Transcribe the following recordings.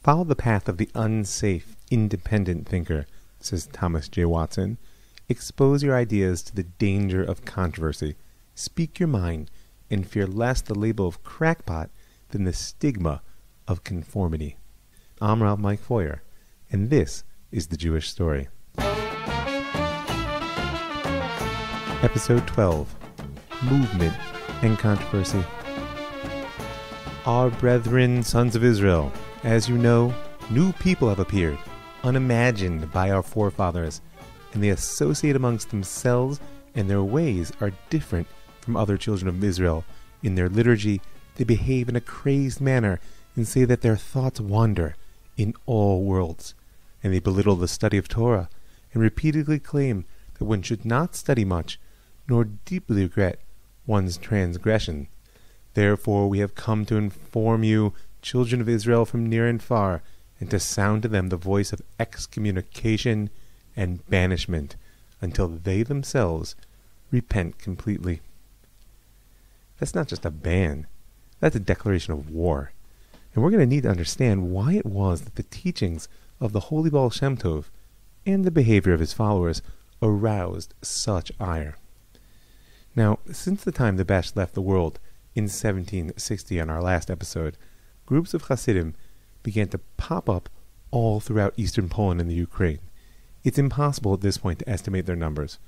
Follow the path of the unsafe, independent thinker, says Thomas J. Watson. Expose your ideas to the danger of controversy. Speak your mind, and fear less the label of crackpot than the stigma of conformity. I'm Ralph Mike Foyer, and this is The Jewish Story. Episode 12, Movement and Controversy. Our brethren, sons of Israel, as you know, new people have appeared, unimagined by our forefathers, and they associate amongst themselves, and their ways are different from other children of Israel. In their liturgy, they behave in a crazed manner and say that their thoughts wander in all worlds, and they belittle the study of Torah and repeatedly claim that one should not study much, nor deeply regret one's transgression. Therefore we have come to inform you, children of Israel from near and far, and to sound to them the voice of excommunication and banishment, until they themselves repent completely. That's not just a ban, that's a declaration of war. And we're going to need to understand why it was that the teachings of the holy Baal Shem Tov and the behavior of his followers aroused such ire. Now, since the time the Besh left the world in 1760 on our last episode, groups of Hasidim began to pop up all throughout eastern Poland and the Ukraine. It's impossible at this point to estimate their numbers,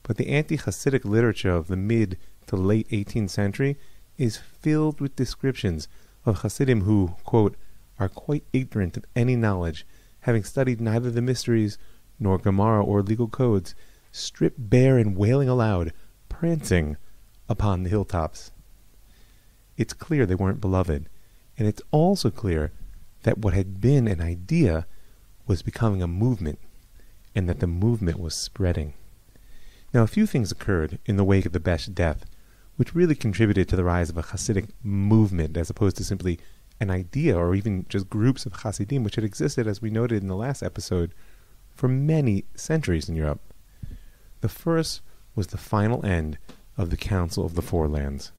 but the anti-Hasidic literature of the mid to late 18th century is filled with descriptions of Hasidim who, quote, are quite ignorant of any knowledge, having studied neither the mysteries nor Gemara or legal codes, stripped bare and wailing aloud, prancing upon the hilltops. It's clear they weren't beloved, and it's also clear that what had been an idea was becoming a movement, and that the movement was spreading. Now, a few things occurred in the wake of the Besh death, which really contributed to the rise of a Hasidic movement as opposed to simply an idea or even just groups of Chasidim, which had existed, as we noted in the last episode, for many centuries in Europe. The first was the final end of the Council of the Four Lands.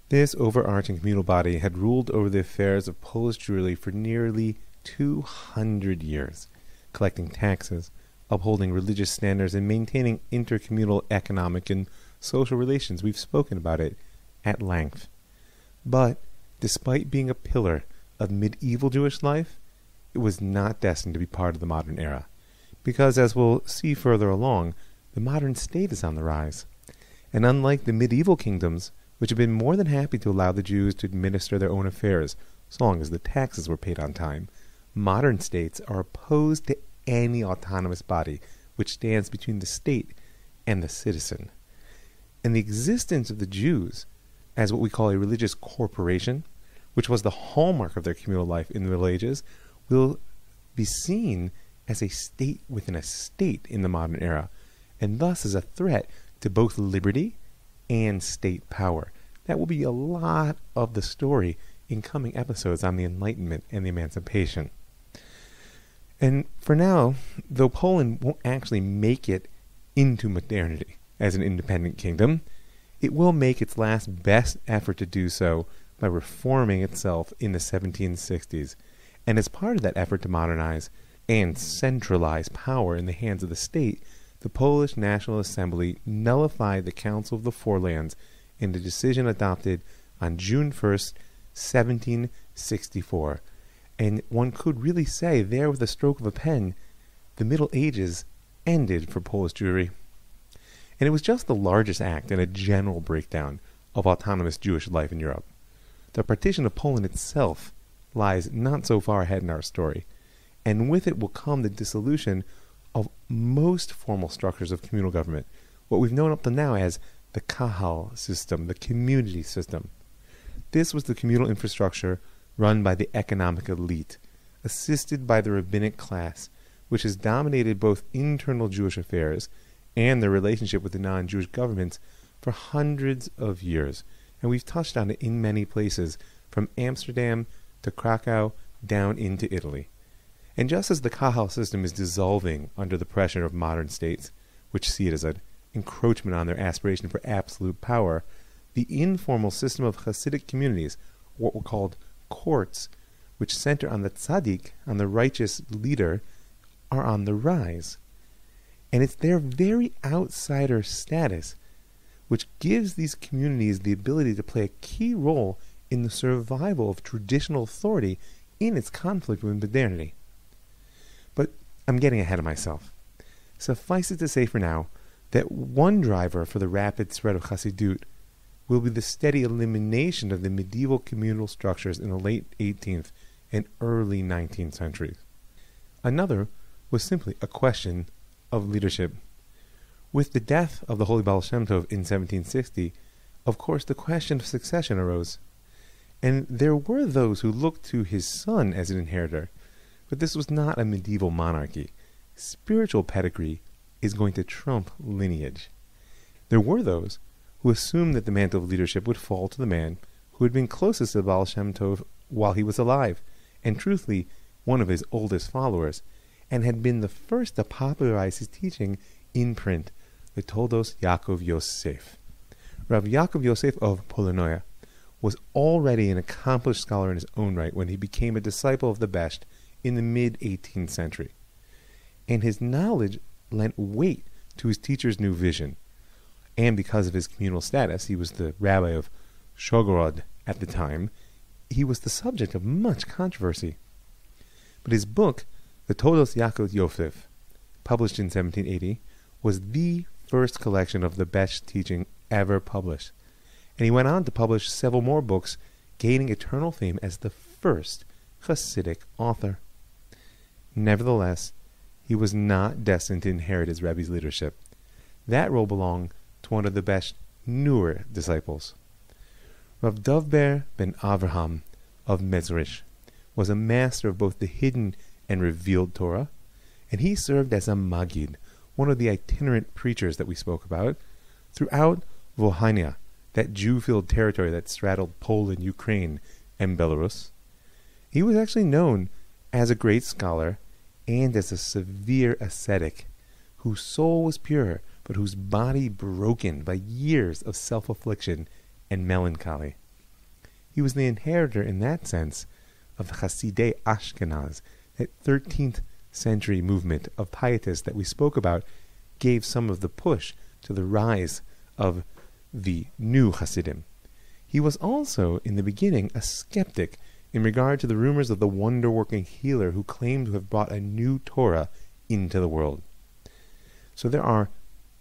This overarching communal body had ruled over the affairs of Polish Jewry for nearly 200 years, collecting taxes, upholding religious standards, and maintaining intercommunal economic and social relations. We've spoken about it at length. But despite being a pillar of medieval Jewish life, it was not destined to be part of the modern era, because, as we'll see further along, the modern state is on the rise. And unlike the medieval kingdoms, which have been more than happy to allow the Jews to administer their own affairs so long as the taxes were paid on time, modern states are opposed to any autonomous body which stands between the state and the citizen. And the existence of the Jews as what we call a religious corporation, which was the hallmark of their communal life in the Middle Ages, will be seen as a state within a state in the modern era, and thus as a threat to both liberty and state power. That will be a lot of the story in coming episodes on the Enlightenment and the Emancipation. And for now, though Poland won't actually make it into modernity as an independent kingdom, it will make its last best effort to do so by reforming itself in the 1760s. And as part of that effort to modernize and centralize power in the hands of the state, the Polish National Assembly nullified the Council of the Four Lands in a decision adopted on June 1st, 1764. And one could really say there with a stroke of a pen, the Middle Ages ended for Polish Jewry. And it was just the largest act in a general breakdown of autonomous Jewish life in Europe. The partition of Poland itself lies not so far ahead in our story, and with it will come the dissolution of most formal structures of communal government, what we've known up to now as the Kahal system, the community system. This was the communal infrastructure run by the economic elite, assisted by the rabbinic class, which has dominated both internal Jewish affairs and their relationship with the non-Jewish governments for hundreds of years. And we've touched on it in many places, from Amsterdam to Krakow down into Italy. And just as the Kahal system is dissolving under the pressure of modern states, which see it as an encroachment on their aspiration for absolute power, the informal system of Hasidic communities, what were called courts, which center on the tzadik, on the righteous leader, are on the rise. And it's their very outsider status which gives these communities the ability to play a key role in the survival of traditional authority in its conflict with modernity. But I'm getting ahead of myself. Suffice it to say for now that one driver for the rapid spread of Hasidut will be the steady elimination of the medieval communal structures in the late 18th and early 19th centuries. Another was simply a question of leadership. With the death of the Holy Baal Shem Tov in 1760, of course the question of succession arose. And there were those who looked to his son as an inheritor, but this was not a medieval monarchy. Spiritual pedigree is going to trump lineage. There were those who assumed that the mantle of leadership would fall to the man who had been closest to Baal Shem Tov while he was alive, and truthfully one of his oldest followers, and had been the first to popularize his teaching in print, the Toldos Yaakov Yosef. Rav Yaakov Yosef of Polinoia was already an accomplished scholar in his own right when he became a disciple of the Besht in the mid-18th century. And his knowledge lent weight to his teacher's new vision. And because of his communal status, he was the rabbi of Shogorod at the time, he was the subject of much controversy. But his book, the Toldos Yaakov Yosef, published in 1780, was the first collection of the Besht teaching ever published. And he went on to publish several more books, gaining eternal fame as the first Hasidic author. Nevertheless, he was not destined to inherit his Rebbe's leadership. That role belonged to one of the Besht's newer disciples. Rav Dovber ben Avraham of Mezrich was a master of both the hidden and revealed Torah, and he served as a Magid, one of the itinerant preachers that we spoke about, throughout Volhynia, that Jew-filled territory that straddled Poland, Ukraine, and Belarus. He was actually known as a great scholar and as a severe ascetic, whose soul was pure, but whose body broken by years of self-affliction and melancholy. He was the inheritor, in that sense, of the Hasidei Ashkenaz, that 13th century movement of pietists that we spoke about gave some of the push to the rise of the new Hasidim. He was also, in the beginning, a skeptic in regard to the rumors of the wonder-working healer who claimed to have brought a new Torah into the world. So there are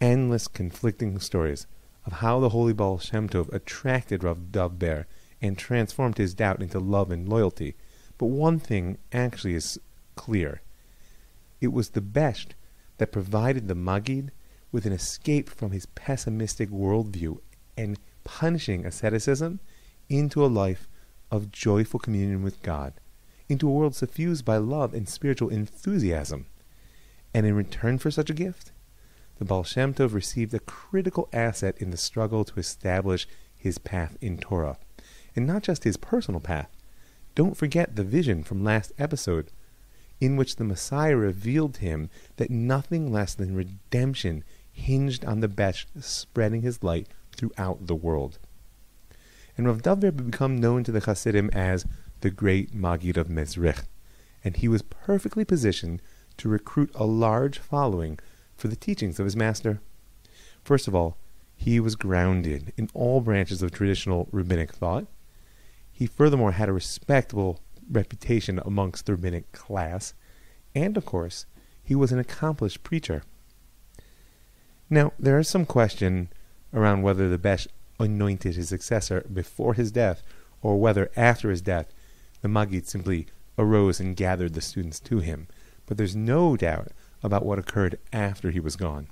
endless conflicting stories of how the Holy Baal Shem Tov attracted Rav Dovber and transformed his doubt into love and loyalty. But one thing actually is clear. It was the Besht that provided the Magid with an escape from his pessimistic worldview and punishing asceticism into a life of joyful communion with God, into a world suffused by love and spiritual enthusiasm. And in return for such a gift, the Baal Shem Tov received a critical asset in the struggle to establish his path in Torah. And not just his personal path. Don't forget the vision from last episode, in which the Messiah revealed to him that nothing less than redemption hinged on the Besht spreading his light throughout the world. And Rav Dovber had become known to the Chasidim as the great Magid of Mezrich, and he was perfectly positioned to recruit a large following for the teachings of his master. First of all, he was grounded in all branches of traditional rabbinic thought. He furthermore had a respectable reputation amongst the rabbinic class, and of course, he was an accomplished preacher. Now, there is some question around whether the Besht anointed his successor before his death, or whether after his death the Magid simply arose and gathered the students to him. But there's no doubt about what occurred after he was gone.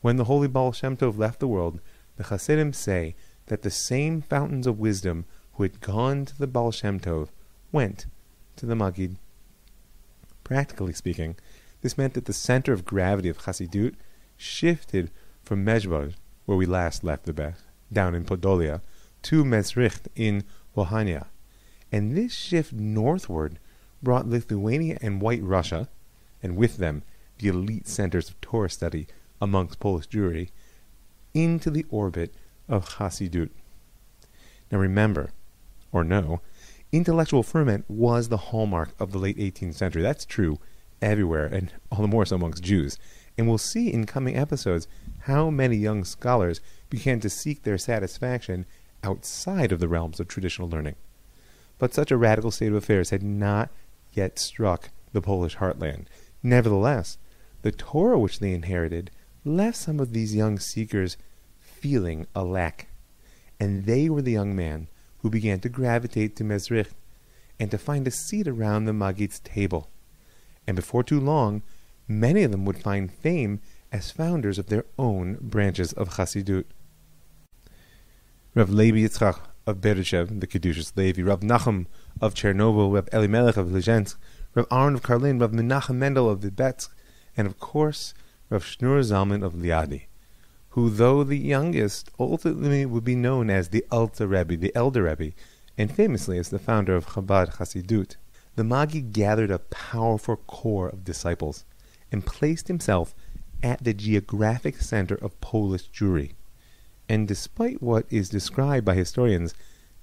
When the Holy Baal Shem Tov left the world, the Chasidim say that the same fountains of wisdom who had gone to the Baal Shem Tov went to the Magid. Practically speaking, this meant that the center of gravity of Hasidut shifted from Mezhboj, where we last left the Besht, down in Podolia, to Mezrich in Volhynia. And this shift northward brought Lithuania and White Russia, and with them the elite centers of Torah study amongst Polish Jewry, into the orbit of Hasidut. Now remember, or no, Intellectual ferment was the hallmark of the late 18th century. That's true everywhere, and all the more so amongst Jews. And we'll see in coming episodes how many young scholars began to seek their satisfaction outside of the realms of traditional learning. But such a radical state of affairs had not yet struck the Polish heartland. Nevertheless, the Torah which they inherited left some of these young seekers feeling a lack. And they were the young men who began to gravitate to Mezrich and to find a seat around the Maggid's table. And before too long, many of them would find fame as founders of their own branches of Hasidut. Rav Levi Yitzchak of Bereshev, the Kedushas Levi, Rav Nachum of Chernobyl, Rav Elimelech of Lezhensk, Rav Aaron of Karlin, Rav Menachem Mendel of Vitebsk, and of course, Rav Shneur Zalman of Liadi, who, though the youngest, ultimately would be known as the Alter Rebbe, the Elder Rebbe, and famously as the founder of Chabad Hasidut. The Maggid gathered a powerful core of disciples and placed himself at the geographic center of Polish Jewry. And despite what is described by historians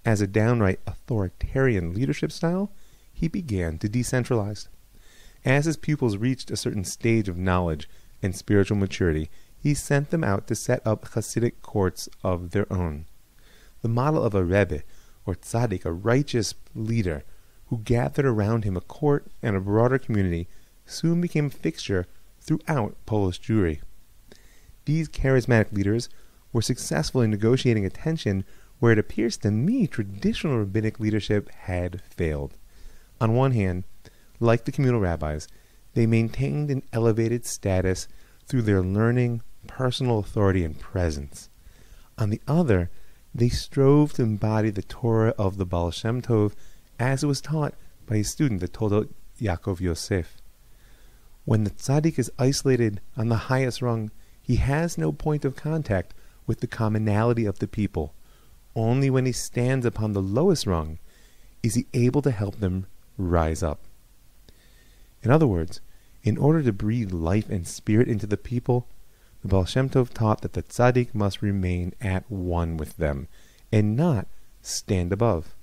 as a downright authoritarian leadership style, he began to decentralize. As his pupils reached a certain stage of knowledge and spiritual maturity, he sent them out to set up Hasidic courts of their own. The model of a Rebbe, or tzadik, a righteous leader, who gathered around him a court and a broader community, soon became a fixture throughout Polish Jewry. These charismatic leaders were successful in negotiating a tension where it appears to me traditional rabbinic leadership had failed. On one hand, like the communal rabbis, they maintained an elevated status through their learning, personal authority, and presence. On the other, they strove to embody the Torah of the Baal Shem Tov as it was taught by his student, the Toldos Yaakov Yosef. When the tzadik is isolated on the highest rung, he has no point of contact with the commonality of the people. Only when he stands upon the lowest rung is he able to help them rise up. In other words, in order to breathe life and spirit into the people, the Baal Shem Tov taught that the tzadik must remain at one with them and not stand above.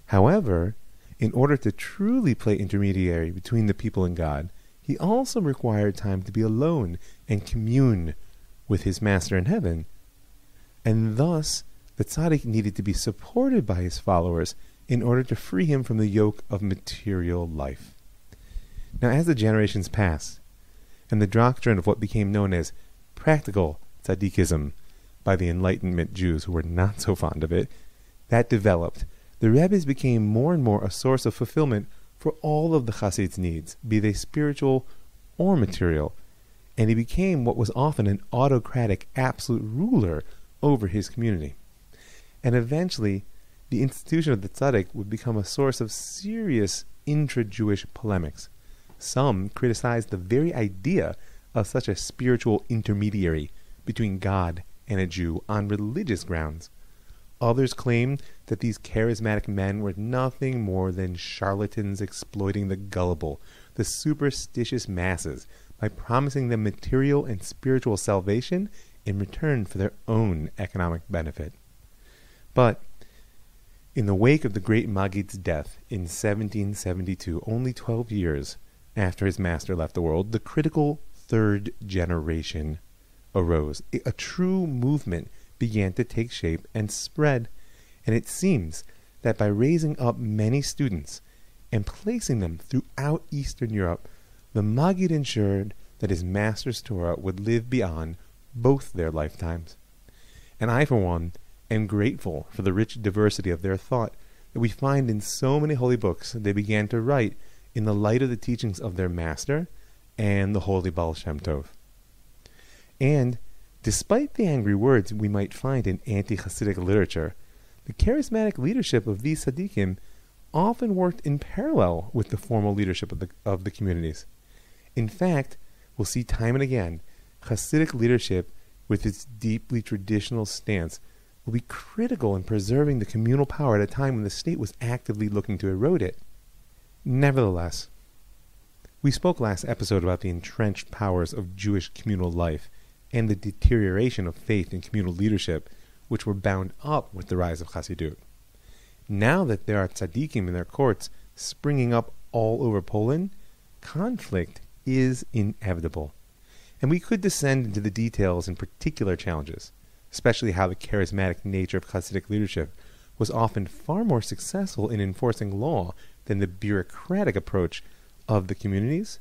However, in order to truly play intermediary between the people and God, he also required time to be alone and commune with his master in heaven. And thus, the tzaddik needed to be supported by his followers in order to free him from the yoke of material life. Now, as the generations passed, and the doctrine of what became known as practical tzaddikism by the Enlightenment Jews who were not so fond of it, that developed, the Rebbes became more and more a source of fulfillment for all of the Chassid's needs, be they spiritual or material, and he became what was often an autocratic absolute ruler over his community. And eventually, the institution of the tzaddik would become a source of serious intra-Jewish polemics. Some criticized the very idea of such a spiritual intermediary between God and a Jew on religious grounds. Others claimed that these charismatic men were nothing more than charlatans exploiting the gullible, the superstitious masses, by promising them material and spiritual salvation in return for their own economic benefit. But in the wake of the great Maggid's death in 1772, only 12 years after his master left the world, the critical third generation arose. A true movement began to take shape and spread, and it seems that by raising up many students and placing them throughout Eastern Europe, the Maggid ensured that his master's Torah would live beyond both their lifetimes. And I, for one, am grateful for the rich diversity of their thought that we find in so many holy books they began to write in the light of the teachings of their master and the holy Baal Shem Tov. And despite the angry words we might find in anti-Hasidic literature, the charismatic leadership of these tzaddikim often worked in parallel with the formal leadership of the communities. In fact, we'll see time and again, Hasidic leadership, with its deeply traditional stance, will be critical in preserving the communal power at a time when the state was actively looking to erode it. Nevertheless, we spoke last episode about the entrenched powers of Jewish communal life and the deterioration of faith in communal leadership, which were bound up with the rise of Hasidut. Now that there are tzadikim in their courts springing up all over Poland, conflict is inevitable. And we could descend into the details in particular challenges, especially how the charismatic nature of Hasidic leadership was often far more successful in enforcing law than the bureaucratic approach of the communities,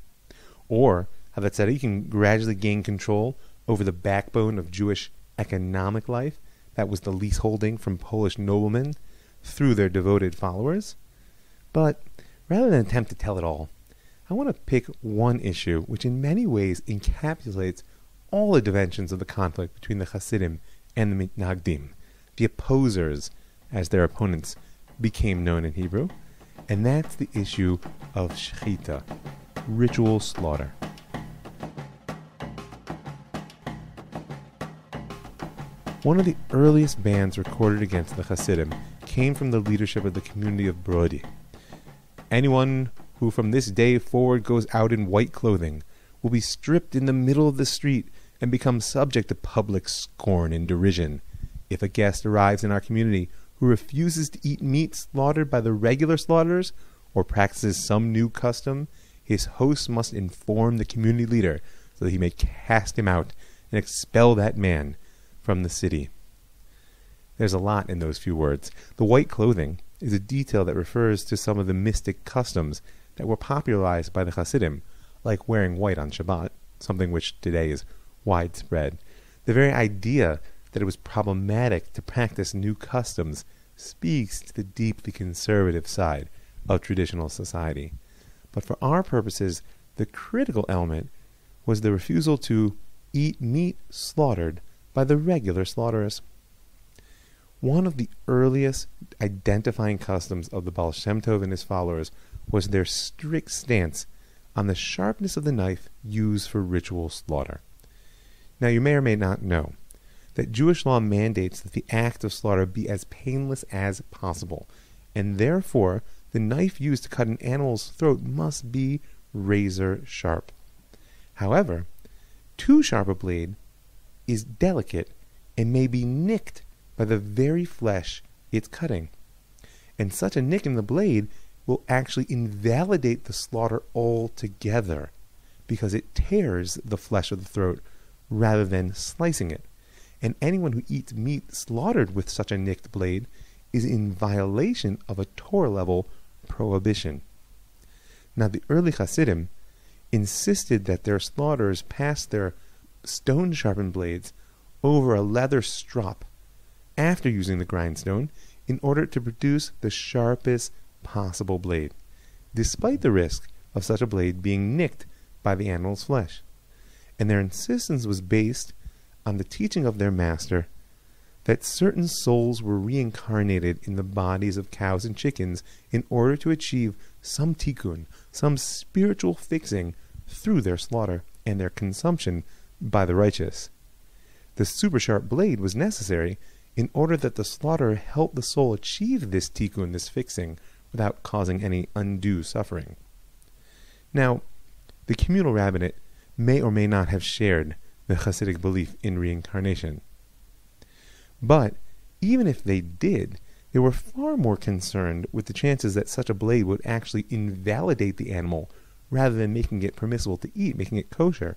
or how the tzadikim gradually gained control over the backbone of Jewish economic life that was the leaseholding from Polish noblemen through their devoted followers. But rather than attempt to tell it all, I want to pick one issue which in many ways encapsulates all the dimensions of the conflict between the Chasidim and the Mitnagdim, the opposers, as their opponents became known in Hebrew, and that's the issue of shechita, ritual slaughter. One of the earliest bans recorded against the Hasidim came from the leadership of the community of Brody. Anyone who from this day forward goes out in white clothing will be stripped in the middle of the street and become subject to public scorn and derision. If a guest arrives in our community who refuses to eat meat slaughtered by the regular slaughterers or practices some new custom, his host must inform the community leader so that he may cast him out and expel that man from the city. There's a lot in those few words. The white clothing is a detail that refers to some of the mystic customs that were popularized by the Chasidim, like wearing white on Shabbat, something which today is widespread. The very idea that it was problematic to practice new customs speaks to the deeply conservative side of traditional society. But for our purposes, the critical element was the refusal to eat meat slaughtered by the regular slaughterers. One of the earliest identifying customs of the Baal Shem Tov and his followers was their strict stance on the sharpness of the knife used for ritual slaughter. Now, you may or may not know that Jewish law mandates that the act of slaughter be as painless as possible, and therefore the knife used to cut an animal's throat must be razor sharp. However, too sharp a blade is delicate and may be nicked by the very flesh it's cutting, and such a nick in the blade will actually invalidate the slaughter altogether because it tears the flesh of the throat rather than slicing it. And anyone who eats meat slaughtered with such a nicked blade is in violation of a Torah-level prohibition. Now, the early Hasidim insisted that their slaughterers pass their stone-sharpened blades over a leather strop after using the grindstone in order to produce the sharpest possible blade, despite the risk of such a blade being nicked by the animal's flesh. And their insistence was based on the teaching of their master that certain souls were reincarnated in the bodies of cows and chickens in order to achieve some tikkun, some spiritual fixing through their slaughter and their consumption by the righteous. The super sharp blade was necessary in order that the slaughterer help the soul achieve this tikkun, this fixing, without causing any undue suffering. Now, the communal rabbinate may or may not have shared the Hasidic belief in reincarnation. But even if they did, they were far more concerned with the chances that such a blade would actually invalidate the animal rather than making it permissible to eat, making it kosher.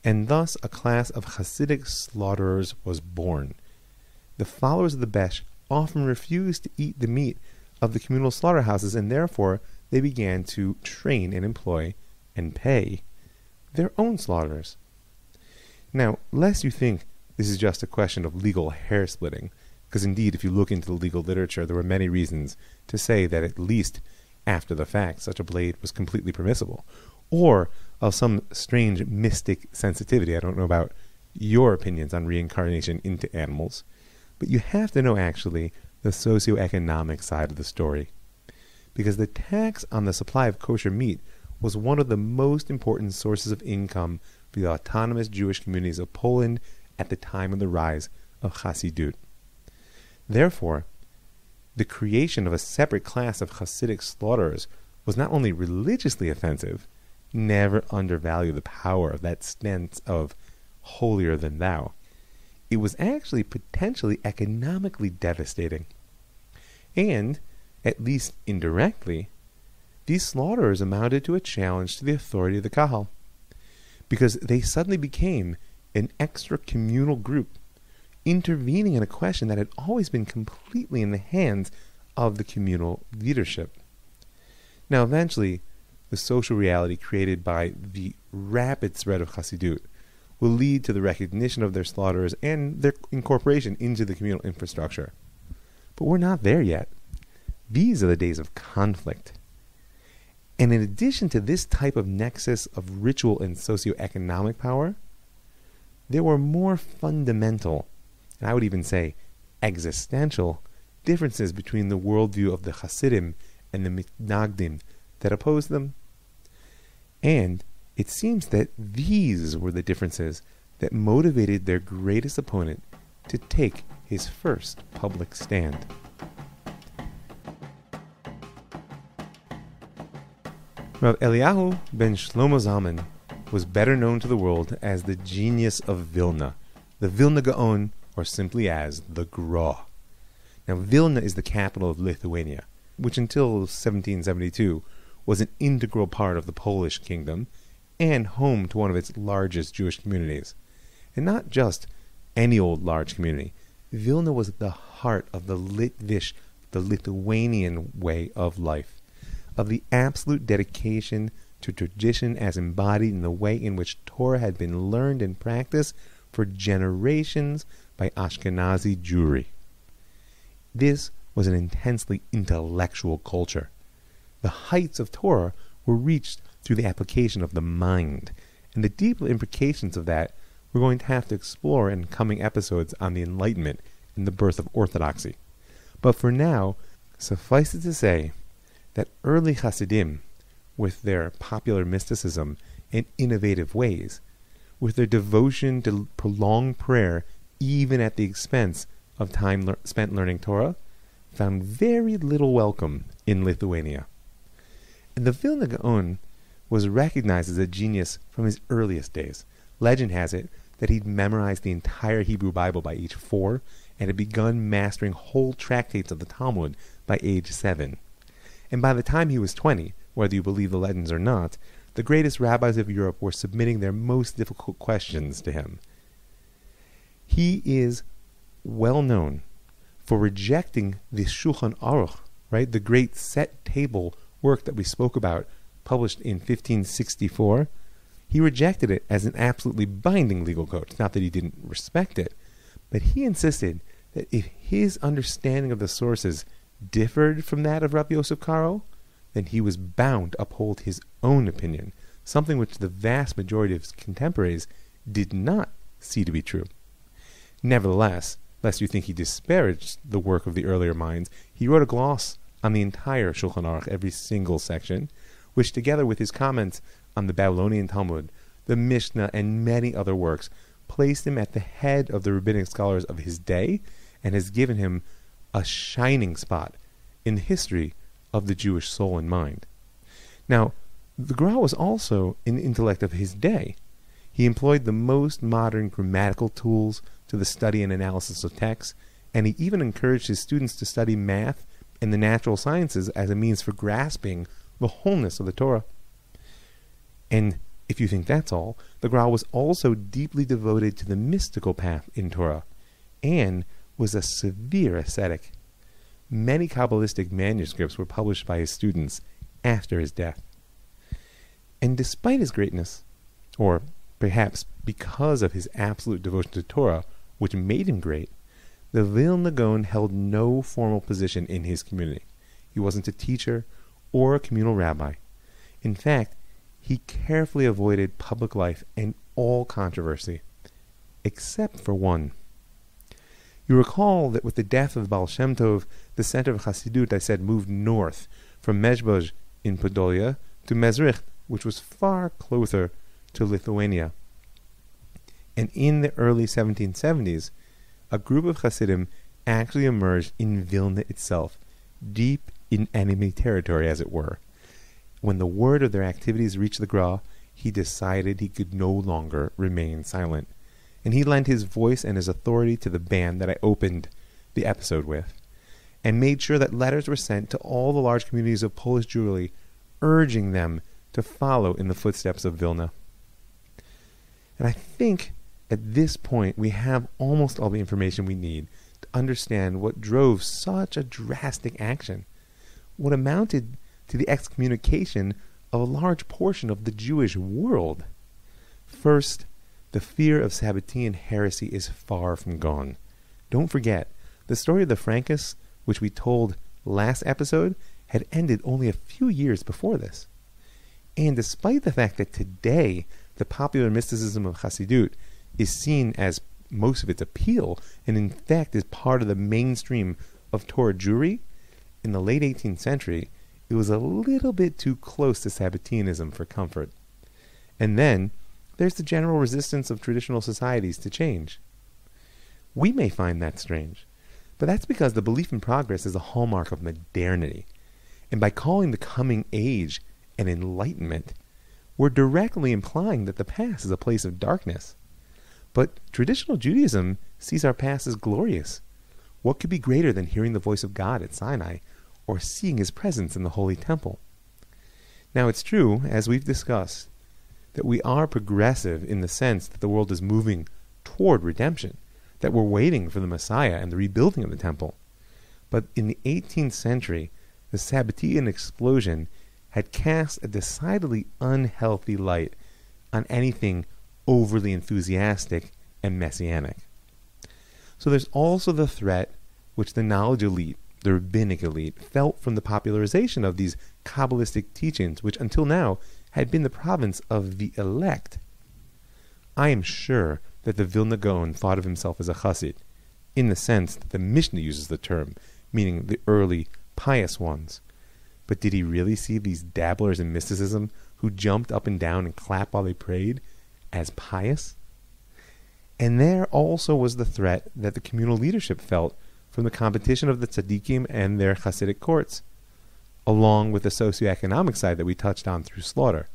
And thus a class of Hasidic slaughterers was born. The followers of the Besh often refused to eat the meat of the communal slaughterhouses, and therefore they began to train and employ and pay their own slaughterers. Now, lest you think this is just a question of legal hair splitting, because indeed if you look into the legal literature there were many reasons to say that at least after the fact such a blade was completely permissible, or of some strange mystic sensitivity. I don't know about your opinions on reincarnation into animals, but you have to know actually the socioeconomic side of the story, because the tax on the supply of kosher meat was one of the most important sources of income for the autonomous Jewish communities of Poland at the time of the rise of Hasidut. Therefore, the creation of a separate class of Hasidic slaughterers was not only religiously offensive, never undervalue the power of that stance of holier than thou, it was actually potentially economically devastating. And, at least indirectly, these slaughterers amounted to a challenge to the authority of the Kahal, because they suddenly became an extra-communal group, intervening in a question that had always been completely in the hands of the communal leadership. Now, eventually, the social reality created by the rapid spread of Hasidut will lead to the recognition of their slaughterers and their incorporation into the communal infrastructure. But we're not there yet. These are the days of conflict. And in addition to this type of nexus of ritual and socioeconomic power, there were more fundamental, and I would even say existential, differences between the worldview of the Chasidim and the Mitnagdim that opposed them. And it seems that these were the differences that motivated their greatest opponent to take his first public stand. Rav Eliyahu ben Shlomo Zalman was better known to the world as the genius of Vilna, the Vilna Gaon, or simply as the Gra. Now, Vilna is the capital of Lithuania, which until 1772 was an integral part of the Polish kingdom and home to one of its largest Jewish communities. And not just any old large community. Vilna was at the heart of the Litvish, the Lithuanian way of life, of the absolute dedication to tradition as embodied in the way in which Torah had been learned and practiced for generations by Ashkenazi Jewry. This was an intensely intellectual culture. The heights of Torah were reached through the application of the mind, and the deeper implications of that we're going to have to explore in coming episodes on the Enlightenment and the birth of Orthodoxy. But for now, suffice it to say that early Hasidim, with their popular mysticism and innovative ways, with their devotion to prolonged prayer even at the expense of time spent learning Torah, found very little welcome in Lithuania. And the Vilna Gaon was recognized as a genius from his earliest days. Legend has it that he'd memorized the entire Hebrew Bible by age 4 and had begun mastering whole tractates of the Talmud by age 7. And by the time he was 20, whether you believe the legends or not, the greatest rabbis of Europe were submitting their most difficult questions to him. He is well known for rejecting the Shulchan Aruch, right, the great set table work that we spoke about, published in 1564. He rejected it as an absolutely binding legal code. It's not that he didn't respect it, but he insisted that if his understanding of the sources differed from that of Rabbi Yosef Karo, then he was bound to uphold his own opinion, something which the vast majority of his contemporaries did not see to be true. Nevertheless, lest you think he disparaged the work of the earlier minds, he wrote a gloss on the entire Shulchan Aruch, every single section, which together with his comments on the Babylonian Talmud, the Mishnah, and many other works, placed him at the head of the rabbinic scholars of his day and has given him a shining spot in the history of the Jewish soul and mind. Now, the Gra was also an intellect of his day. He employed the most modern grammatical tools to the study and analysis of texts, and he even encouraged his students to study math and the natural sciences as a means for grasping the wholeness of the Torah. And if you think that's all, the Gra was also deeply devoted to the mystical path in Torah, and was a severe ascetic. Many Kabbalistic manuscripts were published by his students after his death. And despite his greatness, or perhaps because of his absolute devotion to Torah, which made him great, the Vilna Gaon held no formal position in his community. He wasn't a teacher or a communal rabbi. In fact, he carefully avoided public life and all controversy, except for one. You recall that with the death of Baal Shem Tov, the center of Hasidut, I said, moved north from Mezhbozh in Podolia to Mezrich, which was far closer to Lithuania. And in the early 1770s, a group of Hasidim actually emerged in Vilna itself, deep in enemy territory, as it were. When the word of their activities reached the Gra, he decided he could no longer remain silent, and he lent his voice and his authority to the band that I opened the episode with. and made sure that letters were sent to all the large communities of Polish Jewry, urging them to follow in the footsteps of Vilna. And I think at this point we have almost all the information we need to understand what drove such a drastic action, what amounted to the excommunication of a large portion of the Jewish world. First, the fear of Sabbatean heresy is far from gone. Don't forget, the story of the Frankists, which we told last episode, had ended only a few years before this. And despite the fact that today the popular mysticism of Hasidut is seen as most of its appeal, and in fact is part of the mainstream of Torah Jewry, in the late 18th century, it was a little bit too close to Sabbateanism for comfort. And then, there's the general resistance of traditional societies to change. We may find that strange, but that's because the belief in progress is a hallmark of modernity. And by calling the coming age an enlightenment, we're directly implying that the past is a place of darkness. But traditional Judaism sees our past as glorious. What could be greater than hearing the voice of God at Sinai, or seeing his presence in the Holy Temple? Now it's true, as we've discussed, that we are progressive in the sense that the world is moving toward redemption, that we're waiting for the Messiah and the rebuilding of the temple. But in the 18th century, the Sabbatean explosion had cast a decidedly unhealthy light on anything overly enthusiastic and messianic. So there's also the threat which the knowledge elite, the rabbinic elite, felt from the popularization of these Kabbalistic teachings, which until now had been the province of the elect. I am sure that the Vilna Gaon thought of himself as a Chassid, in the sense that the Mishnah uses the term, meaning the early pious ones. But did he really see these dabblers in mysticism who jumped up and down and clapped while they prayed as pious? And there also was the threat that the communal leadership felt from the competition of the tzadikim and their Hasidic courts, along with the socioeconomic side that we touched on through slaughter.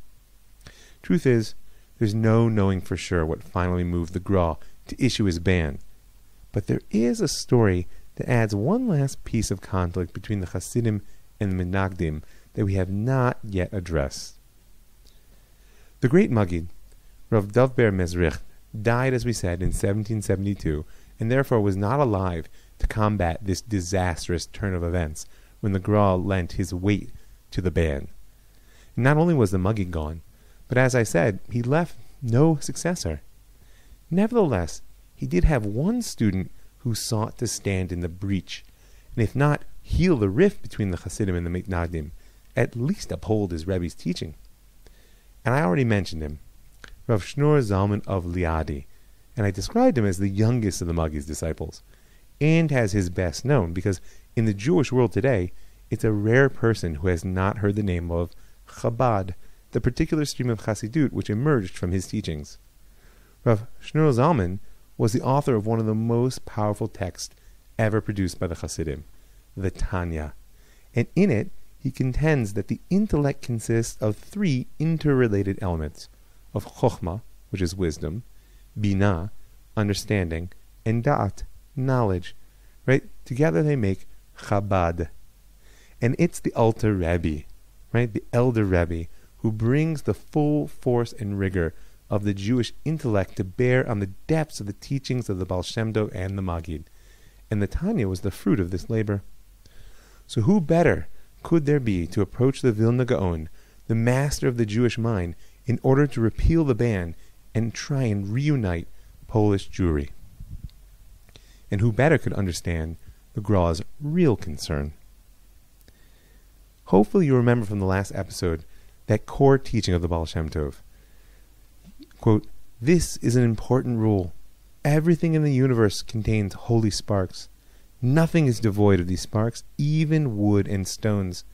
Truth is, there's no knowing for sure what finally moved the Gra to issue his ban, but there is a story that adds one last piece of conflict between the Chasidim and the Menagdim that we have not yet addressed. The great Maggid, Rav Dov Ber Mezrich, died, as we said, in 1772, and therefore was not alive to combat this disastrous turn of events when the Gra lent his weight to the ban. Not only was the Maggid gone, but as I said, he left no successor. Nevertheless, he did have one student who sought to stand in the breach, and if not heal the rift between the Chasidim and the Menagdim, at least uphold his Rebbe's teaching. And I already mentioned him, Rav Shneur Zalman of Liadi, and I described him as the youngest of the Maggid's disciples, and as his best known, because in the Jewish world today, it's a rare person who has not heard the name of Chabad, the particular stream of Hasidut which emerged from his teachings. Rav Shneur Zalman was the author of one of the most powerful texts ever produced by the Chasidim, the Tanya, and in it he contends that the intellect consists of three interrelated elements, of Chokhmah, which is wisdom, Binah, understanding, and Da'at, knowledge. Right? Together they make Chabad. And it's the Alter Rebbe, right? The elder Rebbe, who brings the full force and rigor of the Jewish intellect to bear on the depths of the teachings of the Baal Shem Tov and the Maggid. And the Tanya was the fruit of this labor. So who better could there be to approach the Vilna Gaon, the master of the Jewish mind, in order to repeal the ban and try and reunite Polish Jewry? And who better could understand the Gra's real concern? Hopefully you remember from the last episode that core teaching of the Baal Shem Tov. Quote, "This is an important rule. Everything in the universe contains holy sparks. Nothing is devoid of these sparks, even wood and stones.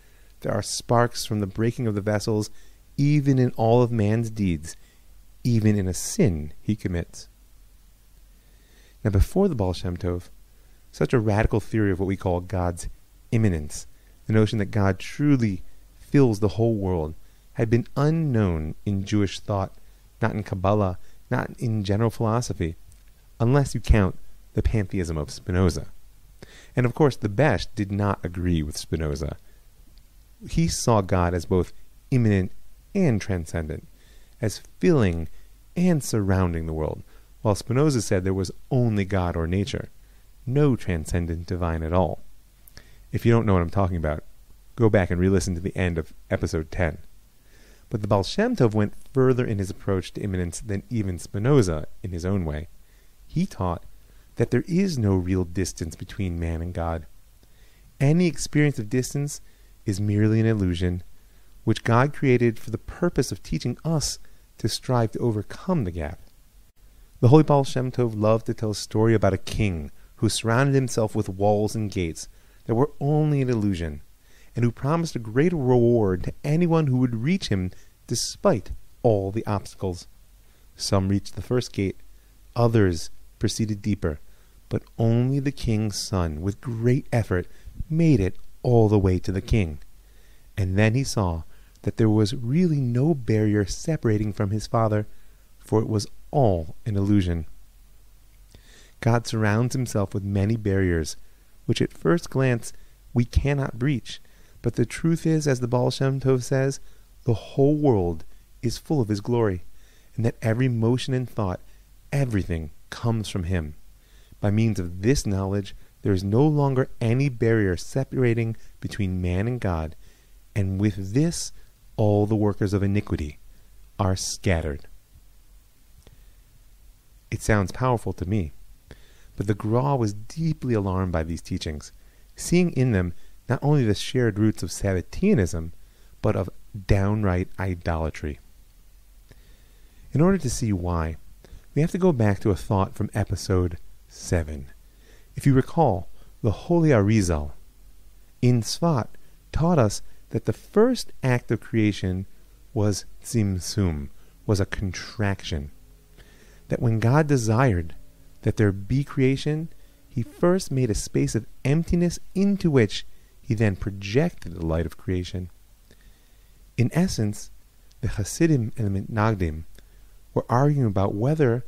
There are sparks from the breaking of the vessels, even in all of man's deeds, even in a sin he commits." Now before the Baal Shem Tov, such a radical theory of what we call God's immanence, the notion that God truly fills the whole world, had been unknown in Jewish thought, not in Kabbalah, not in general philosophy, unless you count the pantheism of Spinoza. And of course, the Besh did not agree with Spinoza. He saw God as both immanent and transcendent, as filling and surrounding the world, while Spinoza said there was only God or nature, no transcendent divine at all. If you don't know what I'm talking about, go back and re-listen to the end of episode 10. But the Baal Shem Tov went further in his approach to immanence than even Spinoza in his own way. He taught that there is no real distance between man and God. Any experience of distance is merely an illusion, which God created for the purpose of teaching us to strive to overcome the gap. The Holy Baal Shem Tov loved to tell a story about a king who surrounded himself with walls and gates that were only an illusion, and who promised a great reward to anyone who would reach him despite all the obstacles. Some reached the first gate, others proceeded deeper, but only the king's son, with great effort, made it all the way to the king. And then he saw that there was really no barrier separating from his father, for it was all an illusion. God surrounds himself with many barriers, which at first glance we cannot breach, but the truth is, as the Baal Shem Tov says, the whole world is full of his glory, and that every motion and thought, everything comes from him. By means of this knowledge, there is no longer any barrier separating between man and God, and with this all the workers of iniquity are scattered. It sounds powerful to me, but the Gra was deeply alarmed by these teachings, seeing in them not only the shared roots of Sabbateanism, but of downright idolatry. In order to see why, we have to go back to a thought from episode 7. If you recall, the Holy Arizal in Tzfat taught us that the first act of creation was tzimtzum, was a contraction. That when God desired that there be creation, he first made a space of emptiness into which he then projected the light of creation. In essence, the Hasidim and the Mitnagdim were arguing about whether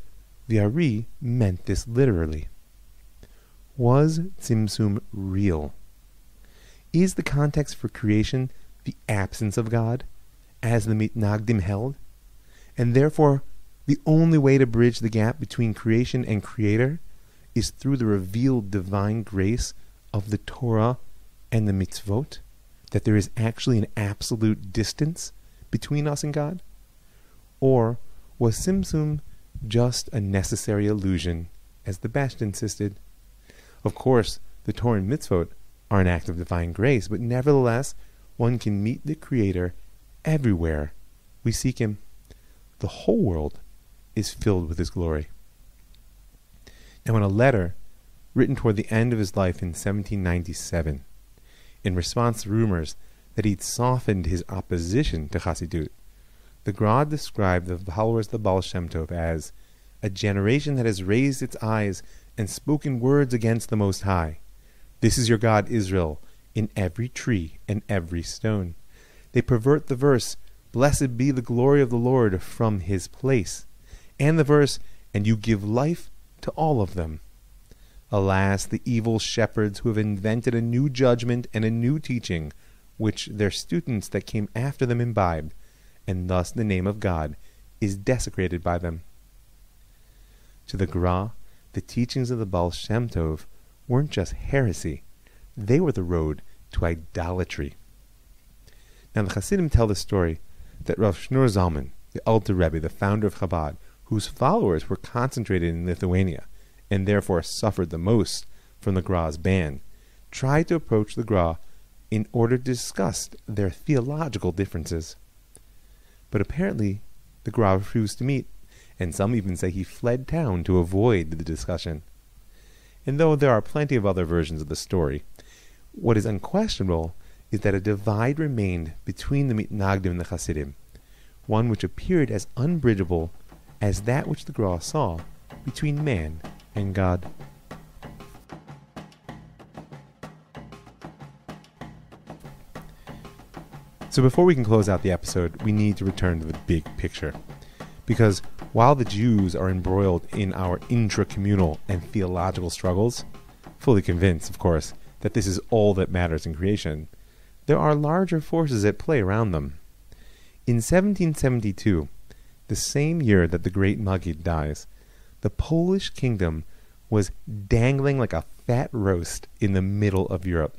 the Ari meant this literally. Was tzimtzum real? Is the context for creation the absence of God, as the Mitnagdim held, and therefore the only way to bridge the gap between creation and creator is through the revealed divine grace of the Torah and the mitzvot, that there is actually an absolute distance between us and God? Or was tzimtzum just a necessary illusion, as the Besh insisted? Of course, the Torah and mitzvot are an act of divine grace, but nevertheless, one can meet the Creator everywhere we seek him. The whole world is filled with his glory. Now, in a letter written toward the end of his life in 1797, in response to rumors that he'd softened his opposition to Hasidut, the Gra described the followers of the Baal Shem Tov as a generation that has raised its eyes and spoken words against the Most High. This is your God Israel, in every tree and every stone. They pervert the verse, blessed be the glory of the Lord, from his place, and the verse, and you give life to all of them. Alas, the evil shepherds who have invented a new judgment and a new teaching, which their students that came after them imbibed, and thus the name of God is desecrated by them. To the Gra, the teachings of the Baal Shem Tov weren't just heresy, they were the road to idolatry. Now the Chasidim tell the story that Rav Shneur Zalman, the Alter Rebbe, the founder of Chabad, whose followers were concentrated in Lithuania, and therefore suffered the most from the Gra's ban, tried to approach the Gra in order to discuss their theological differences. But apparently the Gra refused to meet, and some even say he fled town to avoid the discussion. And though there are plenty of other versions of the story, what is unquestionable is that a divide remained between the Mitnagdim and the Chasidim, one which appeared as unbridgeable as that which the Gra saw between man and God. So before we can close out the episode, we need to return to the big picture. Because while the Jews are embroiled in our intra-communal and theological struggles, fully convinced, of course, that this is all that matters in creation, there are larger forces at play around them. In 1772, the same year that the great Maggid dies, the Polish kingdom was dangling like a fat roast in the middle of Europe.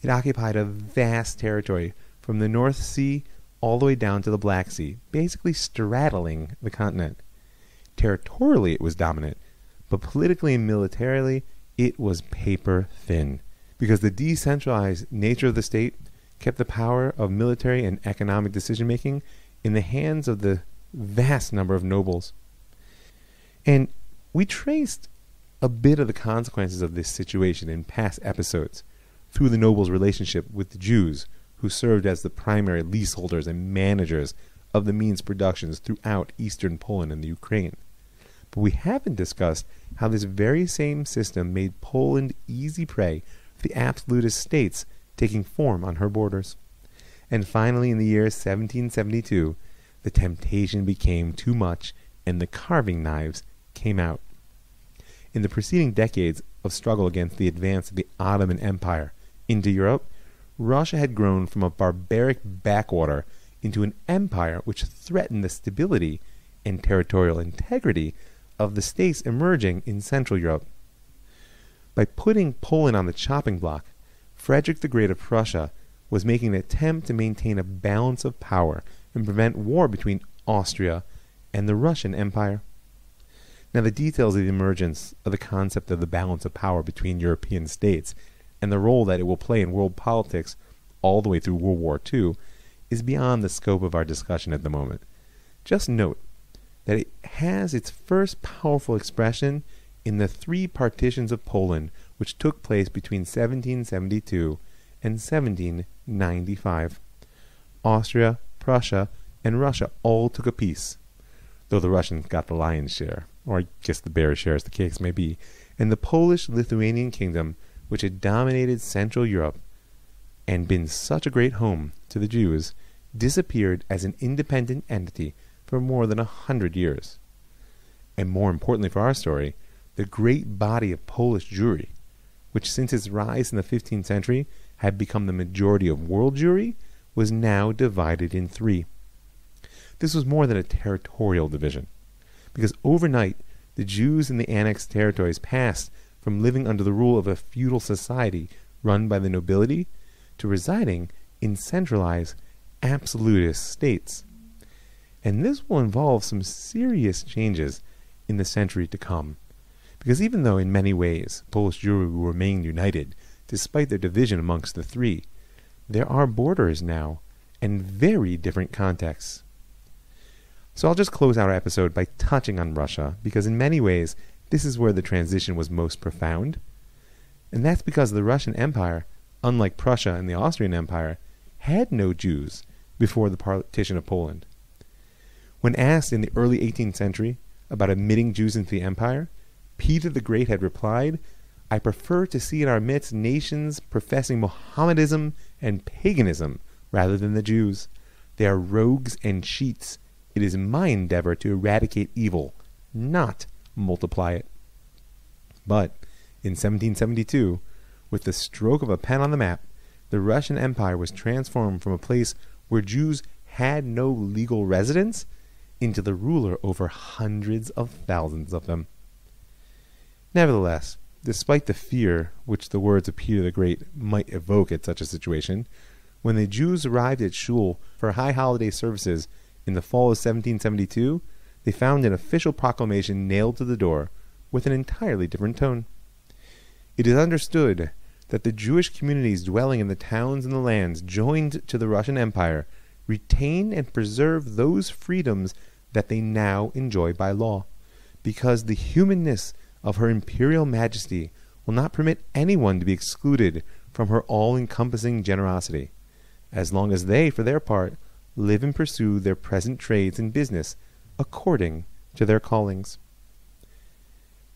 It occupied a vast territory from the North Sea all the way down to the Black Sea, basically straddling the continent. Territorially it was dominant, but politically and militarily it was paper thin, because the decentralized nature of the state kept the power of military and economic decision-making in the hands of the vast number of nobles. And we traced a bit of the consequences of this situation in past episodes through the nobles' relationship with the Jews, who served as the primary leaseholders and managers of the means productions throughout eastern Poland and the Ukraine. But we haven't discussed how this very same system made Poland easy prey for the absolutist states taking form on her borders. And finally, in the year 1772, the temptation became too much and the carving knives came out. In the preceding decades of struggle against the advance of the Ottoman Empire into Europe, Russia had grown from a barbaric backwater into an empire which threatened the stability and territorial integrity of the states emerging in Central Europe. By putting Poland on the chopping block, Frederick the Great of Prussia was making an attempt to maintain a balance of power and prevent war between Austria and the Russian Empire. Now, the details of the emergence of the concept of the balance of power between European states and the role that it will play in world politics all the way through World War II is beyond the scope of our discussion at the moment. Just note that it has its first powerful expression in the three partitions of Poland which took place between 1772 and 1795. Austria, Prussia, and Russia all took a piece, though the Russians got the lion's share, or I guess the bear's share as the case may be, and the Polish-Lithuanian kingdom, which had dominated Central Europe and been such a great home to the Jews, disappeared as an independent entity for more than 100 years. And more importantly for our story, the great body of Polish Jewry, which since its rise in the 15th century had become the majority of world Jewry, was now divided in three. This was more than a territorial division, because overnight the Jews in the annexed territories passed from living under the rule of a feudal society run by the nobility to residing in centralized absolutist states. And this will involve some serious changes in the century to come, because even though in many ways Polish Jewry will remain united despite their division amongst the three, there are borders now and very different contexts. So I'll just close out our episode by touching on Russia, because in many ways this is where the transition was most profound. And that's because the Russian Empire, unlike Prussia and the Austrian Empire, had no Jews before the partition of Poland. When asked in the early 18th century about admitting Jews into the empire, Peter the Great had replied, "I prefer to see in our midst nations professing Mohammedanism and paganism rather than the Jews. They are rogues and cheats. It is my endeavor to eradicate evil, not multiply it." But in 1772, with the stroke of a pen on the map, the Russian Empire was transformed from a place where Jews had no legal residence into the ruler over hundreds of thousands of them. Nevertheless, despite the fear which the words of Peter the Great might evoke at such a situation, when the Jews arrived at Shul for high holiday services in the fall of 1772, they found an official proclamation nailed to the door with an entirely different tone. It is understood that the Jewish communities dwelling in the towns and the lands joined to the Russian Empire retain and preserve those freedoms that they now enjoy by law, because the humanness of her imperial majesty will not permit anyone to be excluded from her all-encompassing generosity, as long as they, for their part, live and pursue their present trades and business according to their callings.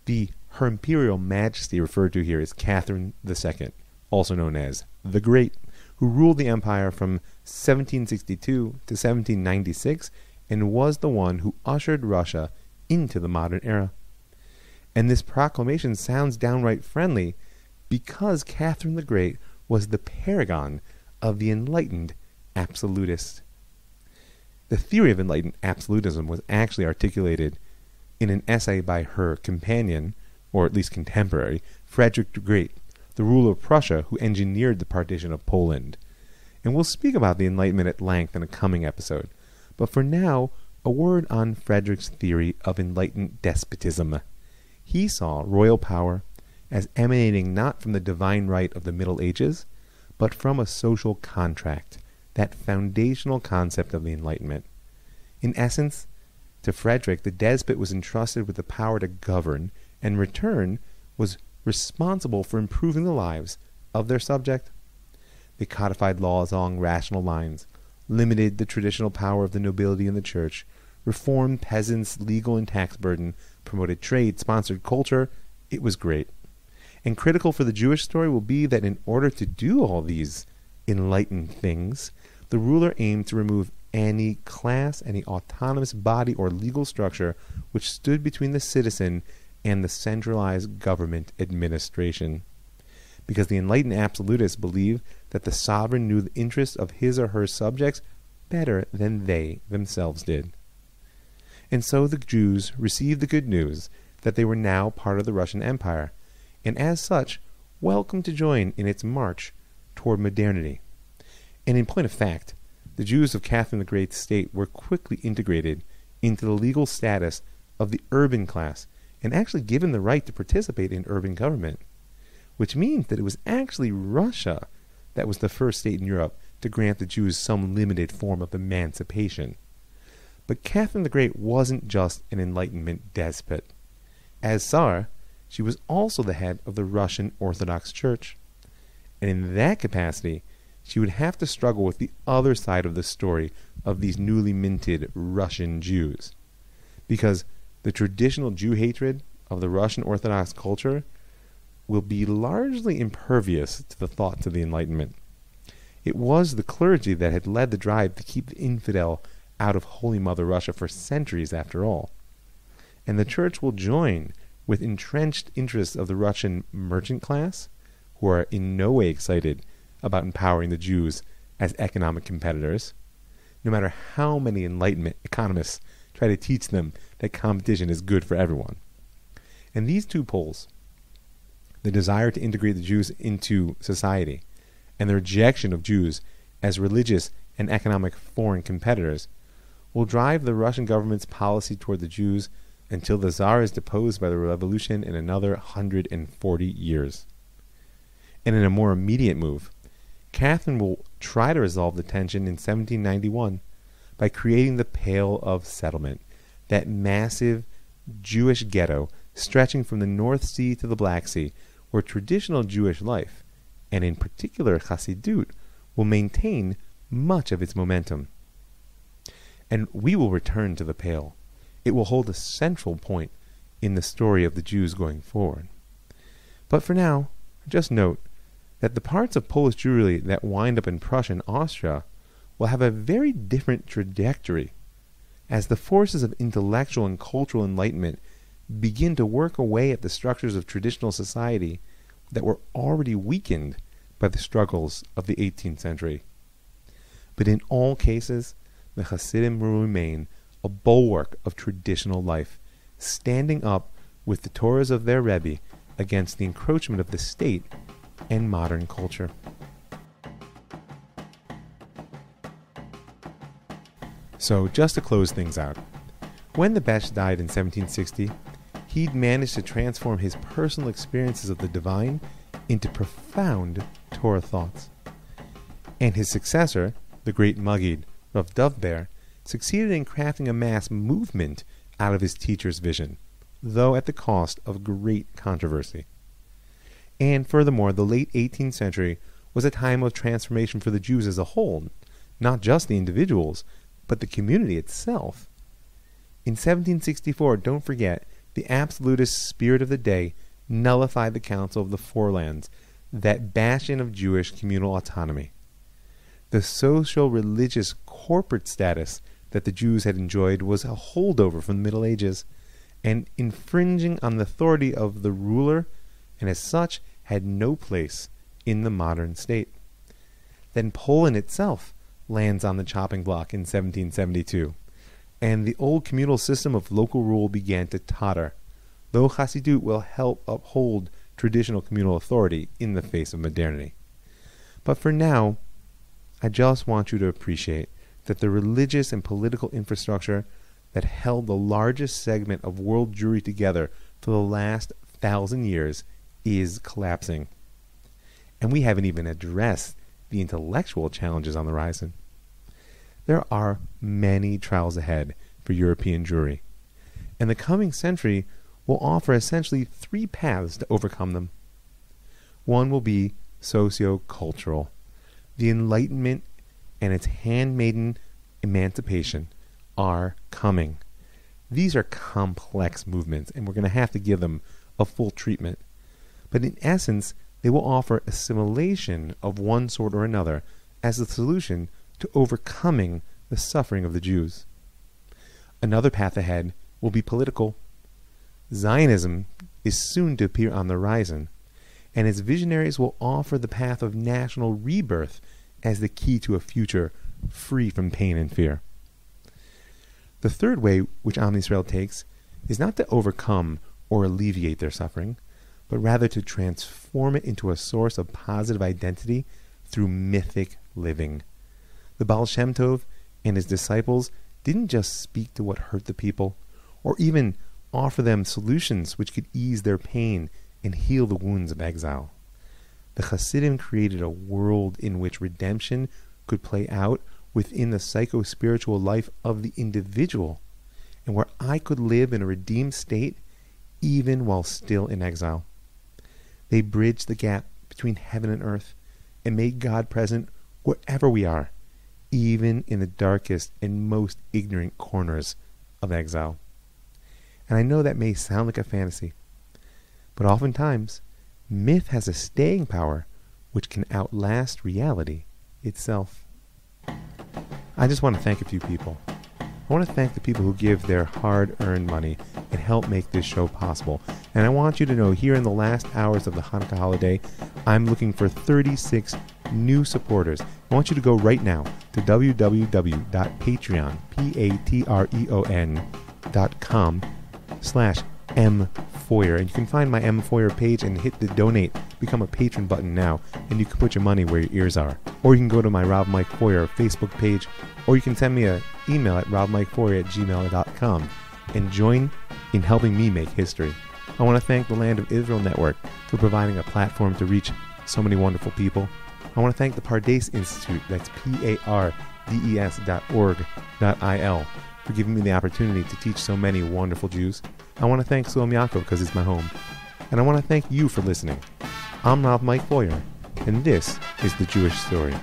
The Her Imperial Majesty referred to here is Catherine II, also known as the Great, who ruled the empire from 1762 to 1796 and was the one who ushered Russia into the modern era. And this proclamation sounds downright friendly, because Catherine the Great was the paragon of the enlightened absolutist. The theory of enlightened absolutism was actually articulated in an essay by her companion, or at least contemporary, Frederick the Great, the ruler of Prussia who engineered the partition of Poland. And we'll speak about the Enlightenment at length in a coming episode. But for now, a word on Frederick's theory of enlightened despotism. He saw royal power as emanating not from the divine right of the Middle Ages, but from a social contract, that foundational concept of the Enlightenment. In essence, to Frederick, the despot was entrusted with the power to govern, and in return was responsible for improving the lives of their subject. They codified laws along rational lines, limited the traditional power of the nobility and the church, reformed peasants' legal and tax burden, promoted trade, sponsored culture. It was great. And critical for the Jewish story will be that in order to do all these enlightened things, the ruler aimed to remove any class, any autonomous body or legal structure which stood between the citizen and the centralized government administration. Because the enlightened absolutists believed that the sovereign knew the interests of his or her subjects better than they themselves did. And so the Jews received the good news that they were now part of the Russian Empire, and as such, welcome to join in its march toward modernity. And in point of fact, the Jews of Catherine the Great's state were quickly integrated into the legal status of the urban class, and actually given the right to participate in urban government, which means that it was actually Russia that was the first state in Europe to grant the Jews some limited form of emancipation. But Catherine the Great wasn't just an Enlightenment despot. As Tsar, she was also the head of the Russian Orthodox Church. And in that capacity, she would have to struggle with the other side of the story of these newly minted Russian Jews. Because the traditional Jew hatred of the Russian Orthodox culture will be largely impervious to the thoughts of the Enlightenment. It was the clergy that had led the drive to keep the infidel out of Holy Mother Russia for centuries after all. And the church will join with entrenched interests of the Russian merchant class, who are in no way excited about empowering the Jews as economic competitors, no matter how many Enlightenment economists try to teach them that competition is good for everyone. And these two poles, the desire to integrate the Jews into society and the rejection of Jews as religious and economic foreign competitors, will drive the Russian government's policy toward the Jews until the Tsar is deposed by the revolution in another 140 years. And in a more immediate move, Catherine will try to resolve the tension in 1791 by creating the Pale of Settlement, that massive Jewish ghetto stretching from the North Sea to the Black Sea, where traditional Jewish life, and in particular Hasidut, will maintain much of its momentum. And we will return to the Pale. It will hold a central point in the story of the Jews going forward. But for now, just note that the parts of Polish Jewry that wind up in Prussia and Austria will have a very different trajectory as the forces of intellectual and cultural enlightenment begin to work away at the structures of traditional society that were already weakened by the struggles of the 18th century. But in all cases, the Hasidim will remain a bulwark of traditional life, standing up with the Torahs of their Rebbe against the encroachment of the state and modern culture. So, just to close things out, when the Besh died in 1760, he'd managed to transform his personal experiences of the divine into profound Torah thoughts. And his successor, the great Maggid, Rav Dovber, succeeded in crafting a mass movement out of his teacher's vision, though at the cost of great controversy. And furthermore, the late 18th century was a time of transformation for the Jews as a whole, not just the individuals, but the community itself. In 1764, don't forget, the absolutist spirit of the day nullified the Council of the Four Lands, that bastion of Jewish communal autonomy. The social, religious, corporate status that the Jews had enjoyed was a holdover from the Middle Ages, and infringing on the authority of the ruler, and as such had no place in the modern state. Then Poland itself lands on the chopping block in 1772, and the old communal system of local rule began to totter, though Hasidut will help uphold traditional communal authority in the face of modernity. But for now, I just want you to appreciate that the religious and political infrastructure that held the largest segment of world Jewry together for the last 1,000 years is collapsing. And we haven't even addressed the intellectual challenges on the horizon. There are many trials ahead for European Jewry, and the coming century will offer essentially 3 paths to overcome them. One will be socio-cultural. The Enlightenment and its handmaiden emancipation are coming. These are complex movements, and we're going to have to give them a full treatment. But in essence, they will offer assimilation of one sort or another as the solution to overcoming the suffering of the Jews. Another path ahead will be political. Zionism is soon to appear on the horizon, and its visionaries will offer the path of national rebirth as the key to a future free from pain and fear. The third way which Am Yisrael takes is not to overcome or alleviate their suffering, but rather to transform it into a source of positive identity through mythic living. The Baal Shem Tov and his disciples didn't just speak to what hurt the people, or even offer them solutions which could ease their pain and heal the wounds of exile. The Chasidim created a world in which redemption could play out within the psycho-spiritual life of the individual, and where I could live in a redeemed state even while still in exile. They bridged the gap between heaven and earth and made God present wherever we are, even in the darkest and most ignorant corners of exile. And I know that may sound like a fantasy, but oftentimes myth has a staying power which can outlast reality itself. I just want to thank a few people. I want to thank the people who give their hard-earned money and help make this show possible. And I want you to know, here in the last hours of the Hanukkah holiday, I'm looking for 36 new supporters. I want you to go right now to www.patreon.com/mfoyer, and you can find my M Foyer page and hit the donate, become a patron button now, and you can put your money where your ears are. Or you can go to my Rav Mike Foyer Facebook page, or you can send me an email at ravmikefoyer@gmail.com and join in helping me make history. I want to thank the Land of Israel Network for providing a platform to reach so many wonderful people. I want to thank the Pardes Institute, that's pardes.org.il, for giving me the opportunity to teach so many wonderful Jews. I want to thank Sulam Yaakov because it's my home. And I want to thank you for listening. I'm Rav Mike Foyer, and this is The Jewish Story.